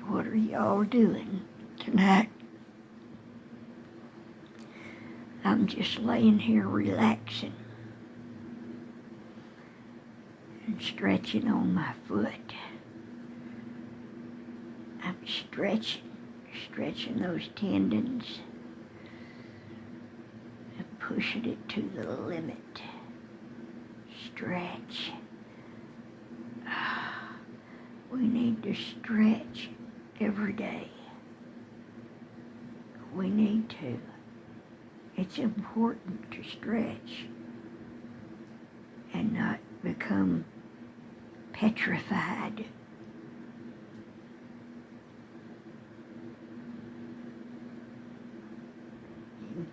What are y'all doing tonight? I'm just laying here relaxing and stretching on my foot. I'm stretching those tendons and pushing it to the limit. Stretch. We need to stretch every day. We need to. It's important to stretch and not become petrified.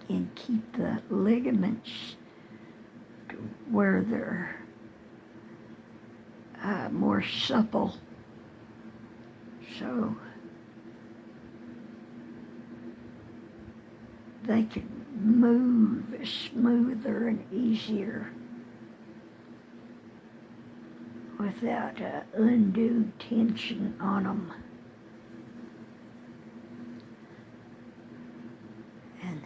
And keep the ligaments to where they're more supple, so they can move smoother and easier without undue tension on them. And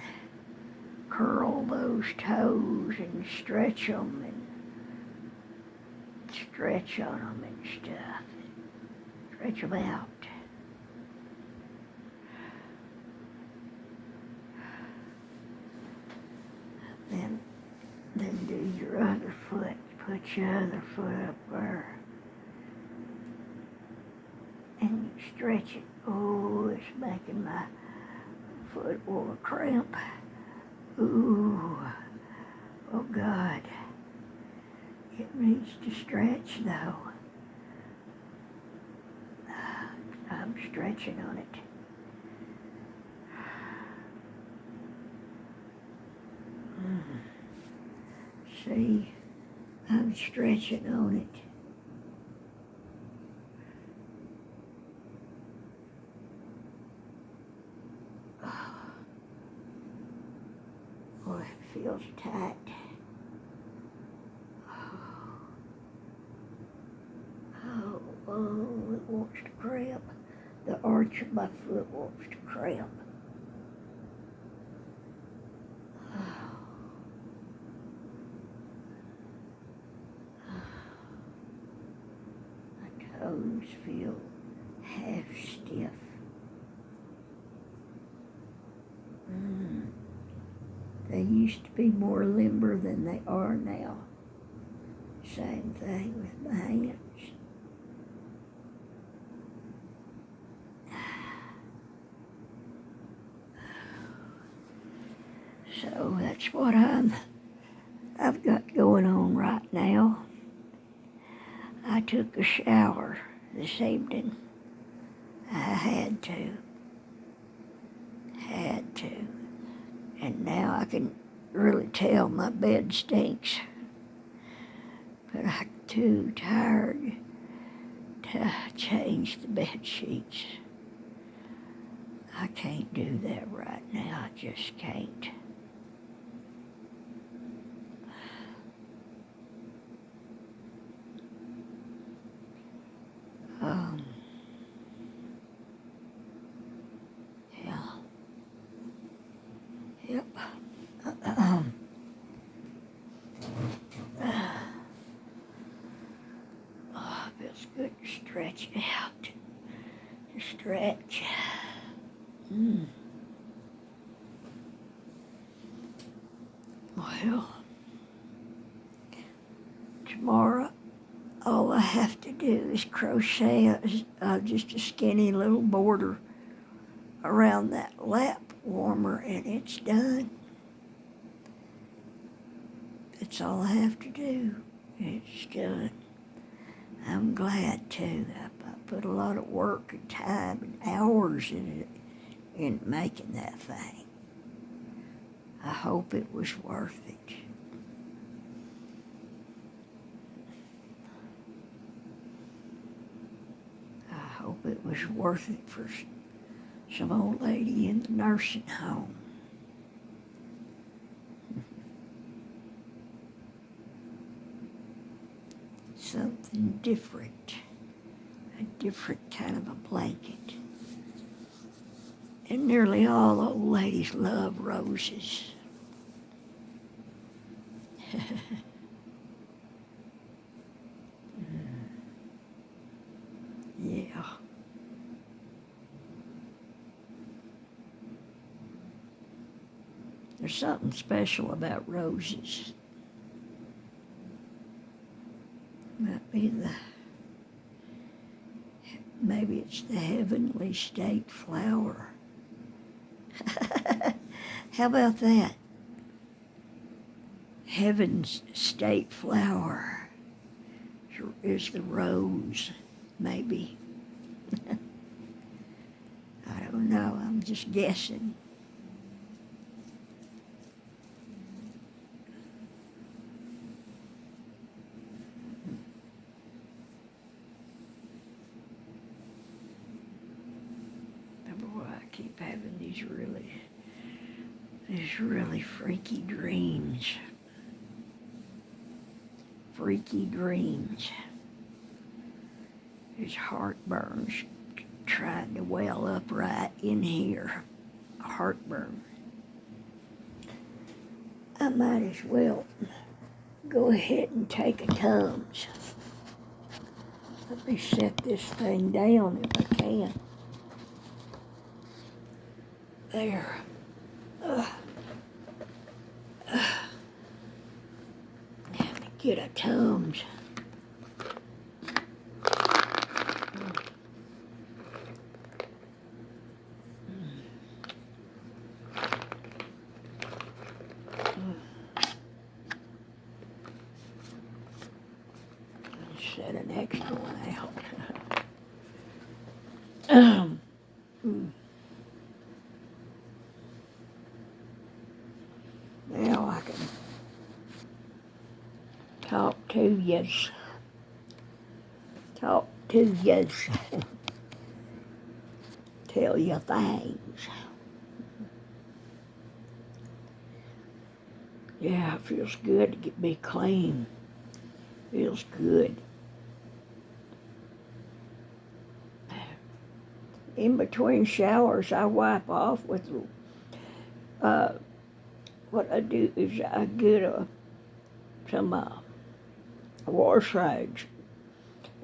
curl those toes and stretch them and stretch on them and stuff. Stretch them out. Then do your other foot. Put your other foot up there. And you stretch it. Oh, it's making my foot want to cramp. Ooh. Oh, God. It needs to stretch, though. I'm stretching on it. See, I'm stretching on it. Oh, it feels tight. Oh, it wants to cramp. The arch of my foot wants to cramp. My toes feel half stiff. They used to be more limber than they are now. Same thing with my hands. So that's what I've got going on right now. I took a shower this evening. I had to. And now I can really tell my bed stinks. But I'm too tired to change the bed sheets. I can't do that right now. I just can't. Yep. Oh, it feels good to stretch out. To stretch. Well, tomorrow all I have to do is crochet just a skinny little border around that lap warmer and it's done. That's all I have to do. It's done. I'm glad too. I put a lot of work and time and hours in making that thing. I hope it was worth it. I hope it was worth it for some old lady in the nursing home. Something different, a different kind of a blanket. And nearly all old ladies love roses. Yeah. There's something special about roses. Maybe it's the heavenly state flower. How about that? Heaven's state flower is the rose, maybe. I don't know, I'm just guessing. Boy, I keep having these really freaky dreams. Freaky dreams. There's heartburns trying to well up right in here. Heartburn. I might as well go ahead and take a Tums. Let me set this thing down if I can. There. Let me get a Tums. Set an extra one out. Now I can talk to yous. Tell you things. Yeah, it feels good to be clean. Feels good. In between showers, I wipe off with, what I do is I get some wash rags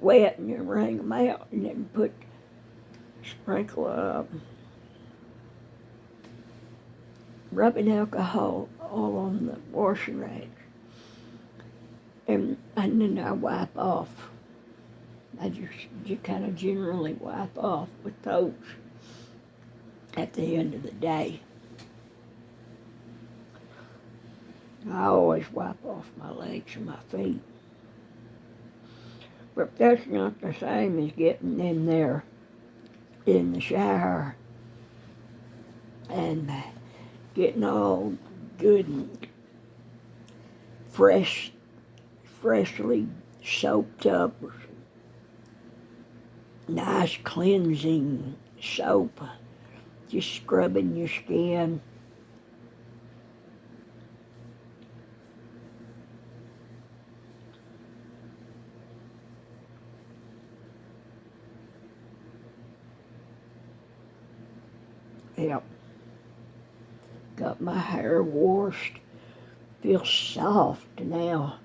wet and then wring them out and then sprinkle rubbing alcohol all on the washing rags. And then I wipe off. I just kind of generally wipe off with those at the end of the day. I always wipe off my legs and my feet. But that's not the same as getting in there in the shower and getting all good and freshly soaped up. Nice cleansing soap, just scrubbing your skin. Yep. Got my hair washed. Feels soft now.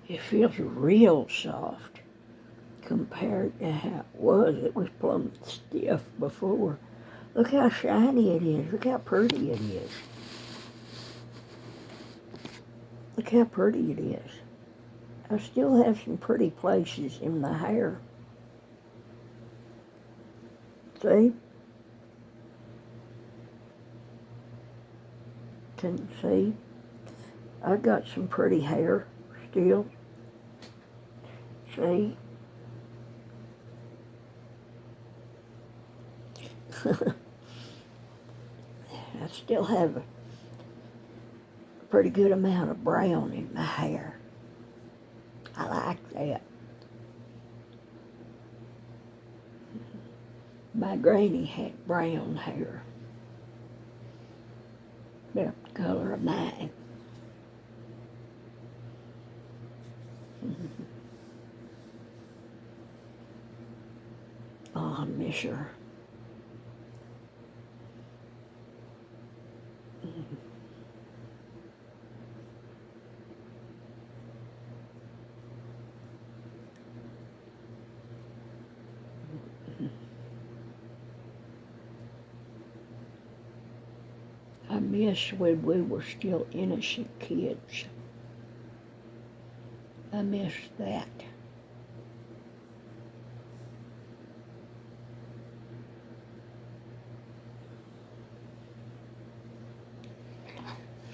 It feels real soft compared to how it was. It was plumb stiff before. Look how shiny it is. Look how pretty it is. Look how pretty it is. I still have some pretty places in my hair. See? Can you see? I got some pretty hair still. See? I still have a pretty good amount of brown in my hair. I like that. My granny had brown hair. About the color of mine. Oh, I miss her. miss when we were still innocent kids. I miss that.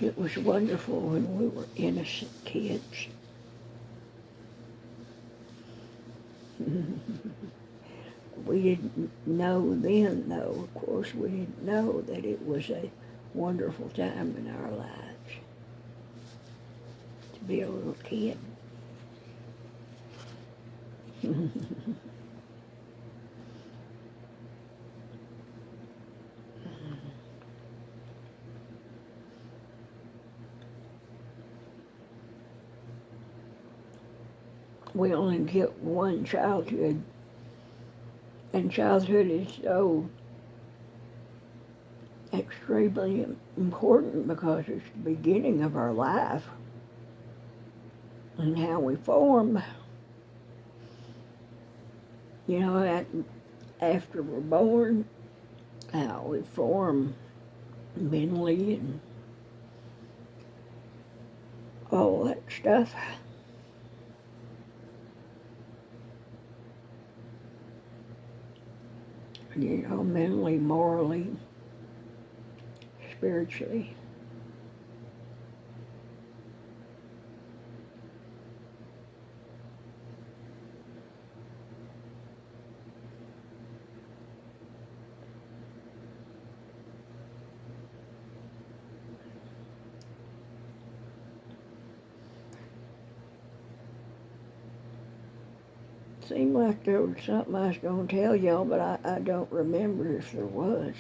It was wonderful when we were innocent kids. We didn't know then, though, of course, we didn't know that it was a wonderful time in our lives to be a little kid. We only get one childhood, and childhood is so extremely important because it's the beginning of our life and how we form. You know, after we're born, how we form mentally and all that stuff. You know, mentally, morally, spiritually. Seemed like there was something I was going to tell y'all, but I don't remember if there was.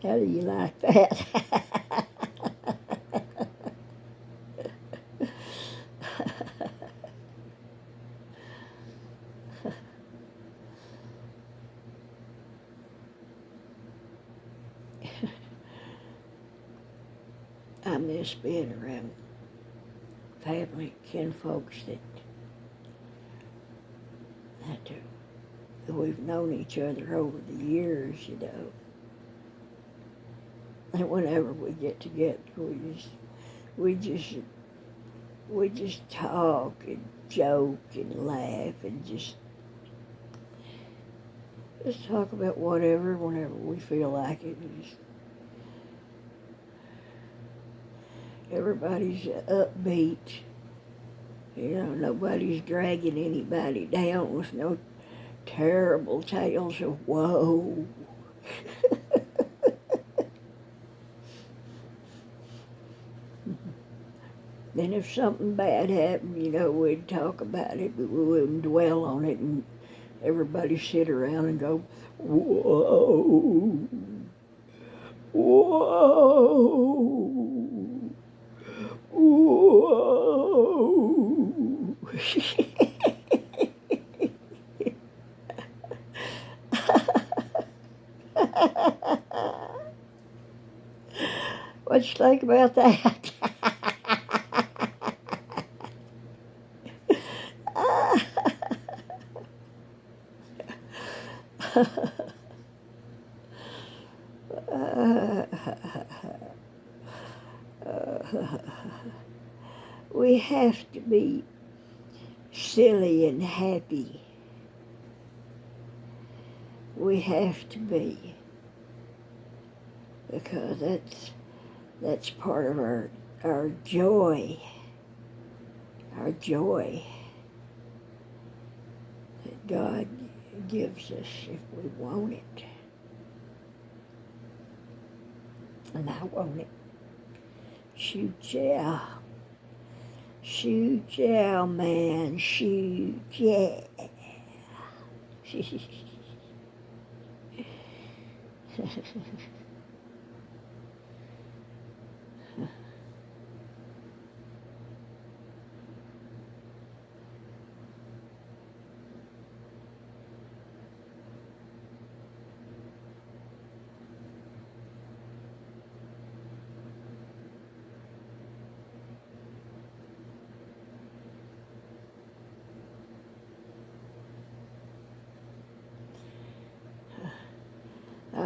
How do you like that? I miss being around family, kinfolks that we've known each other over the years, you know. And whenever we get together, we just talk and joke and laugh and just talk about whatever whenever we feel like it. Everybody's upbeat. You know, nobody's dragging anybody down with no terrible tales of woe. Then if something bad happened, you know, we'd talk about it, but we wouldn't dwell on it, and everybody sit around and go, whoa, whoa, whoa. What you think about that? We have to be silly and happy. We have to be, because that's part of our joy. Our joy that God gives us if we want it. And I want it. Shoot, yeah. Shoot, yeah, man. Shoot, yeah.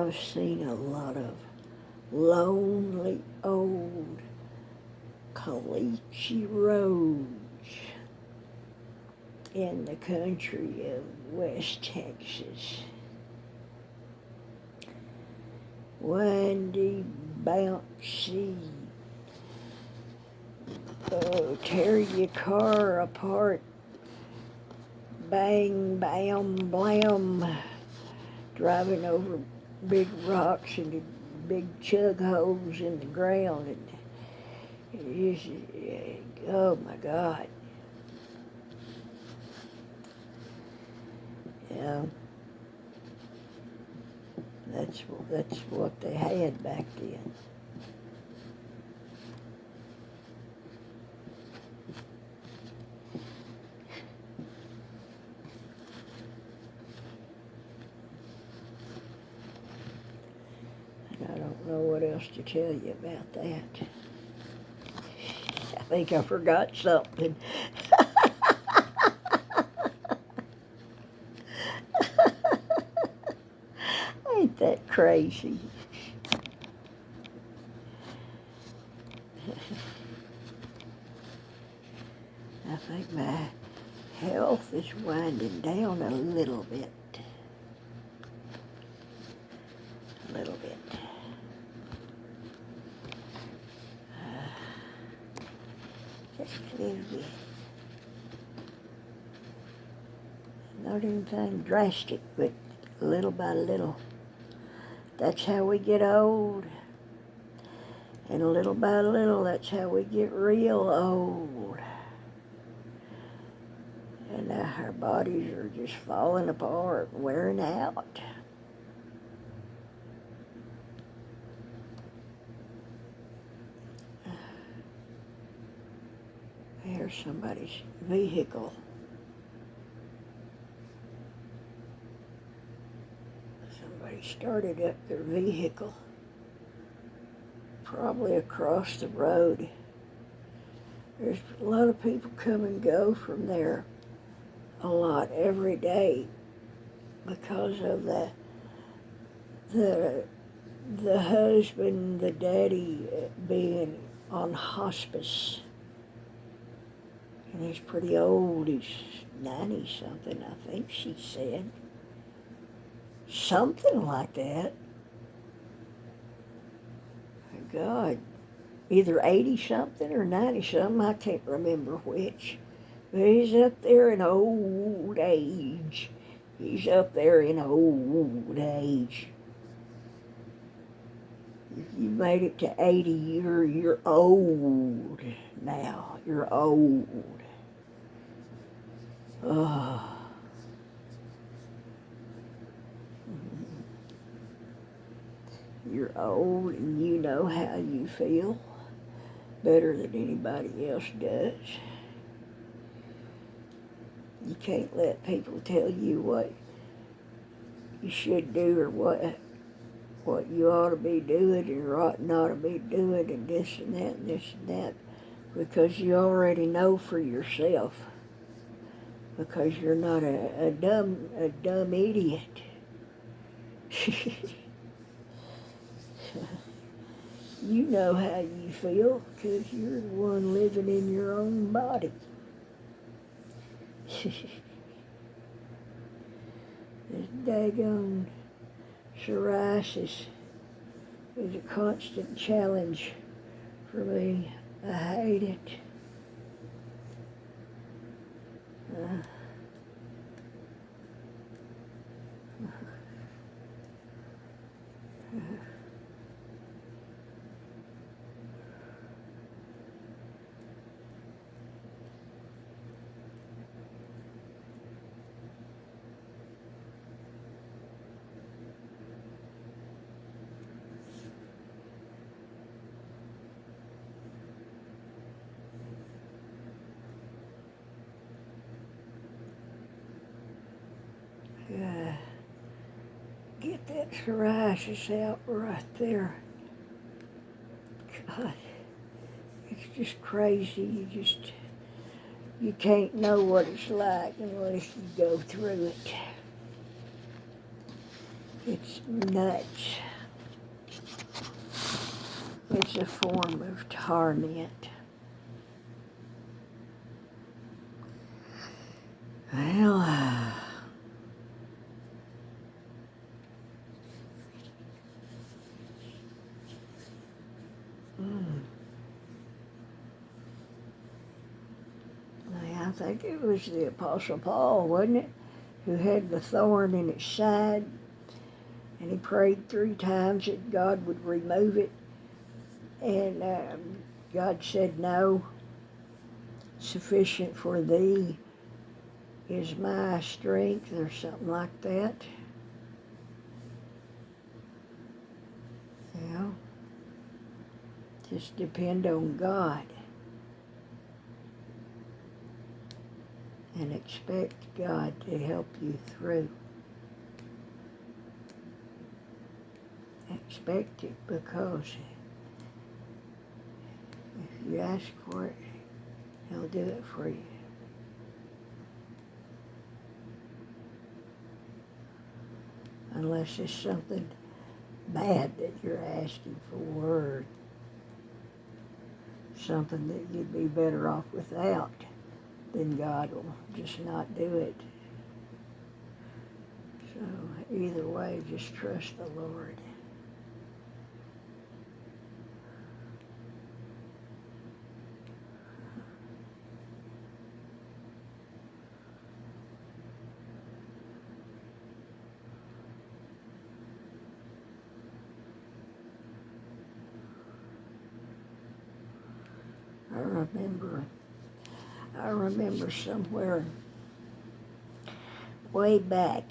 I've seen a lot of lonely old caliche roads in the country of West Texas. Windy, bouncy, tear your car apart, bang, bam, blam, driving over big rocks and big chug holes in the ground, and it just, oh my God. Yeah, that's what they had back then. And I don't know what else to tell you about that. I think I forgot something. Ain't that crazy? I think my health is winding down a little bit. A little bit. Just a little bit. Not anything drastic, but little by little. That's how we get old. And little by little, that's how we get real old. And our bodies are just falling apart, wearing out. There's somebody's vehicle. Somebody started up their vehicle, probably across the road. There's a lot of people come and go from there a lot every day because of the husband, the daddy being on hospice. And he's pretty old. He's 90-something, I think she said. Something like that. God, either 80-something or 90-something, I can't remember which. But he's up there in old age. He's up there in old age. If you made it to 80, you're old now. You're old. Oh. You're old and you know how you feel better than anybody else does. You can't let people tell you what you should do or what you ought to be doing or ought not to be doing and this and that and this and that, because you already know for yourself, because you're not a dumb idiot. You know how you feel because you're the one living in your own body. This daggone psoriasis is a constant challenge for me. I hate it. Get that psoriasis out right there. God, it's just crazy. You can't know what it's like unless you go through it. It's nuts. It's a form of torment. Well, I think it was the Apostle Paul, wasn't it, who had the thorn in his side, and he prayed 3 times that God would remove it, and God said, no, sufficient for thee is my strength, or something like that. You know, just depend on God and expect God to help you through. Expect it, because if you ask for it, He'll do it for you. Unless it's something bad that you're asking for, or something that you'd be better off without, then God will just not do it. So either way, just trust the Lord. I remember somewhere way back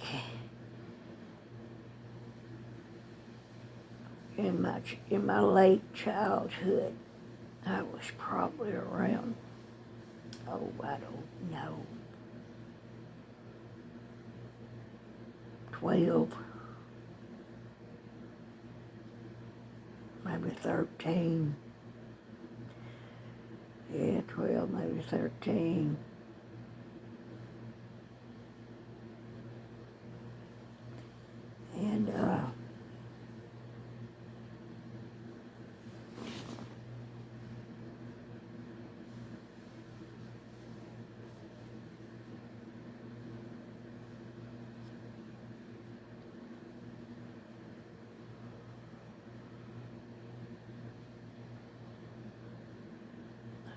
in my late childhood, I was probably around, I don't know, 12, maybe 13. Yeah, 12, maybe 13. And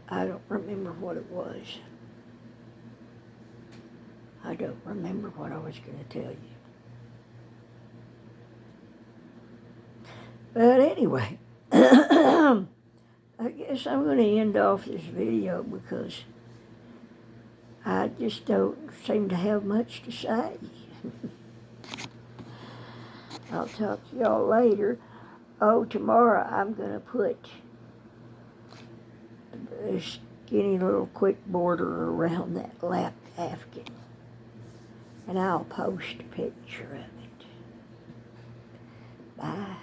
I don't remember what it was. I don't remember what I was going to tell you. But anyway, I guess I'm going to end off this video because I just don't seem to have much to say. I'll talk to y'all later. Oh, tomorrow I'm going to put a skinny little quick border around that lap afghan. And I'll post a picture of it. Bye.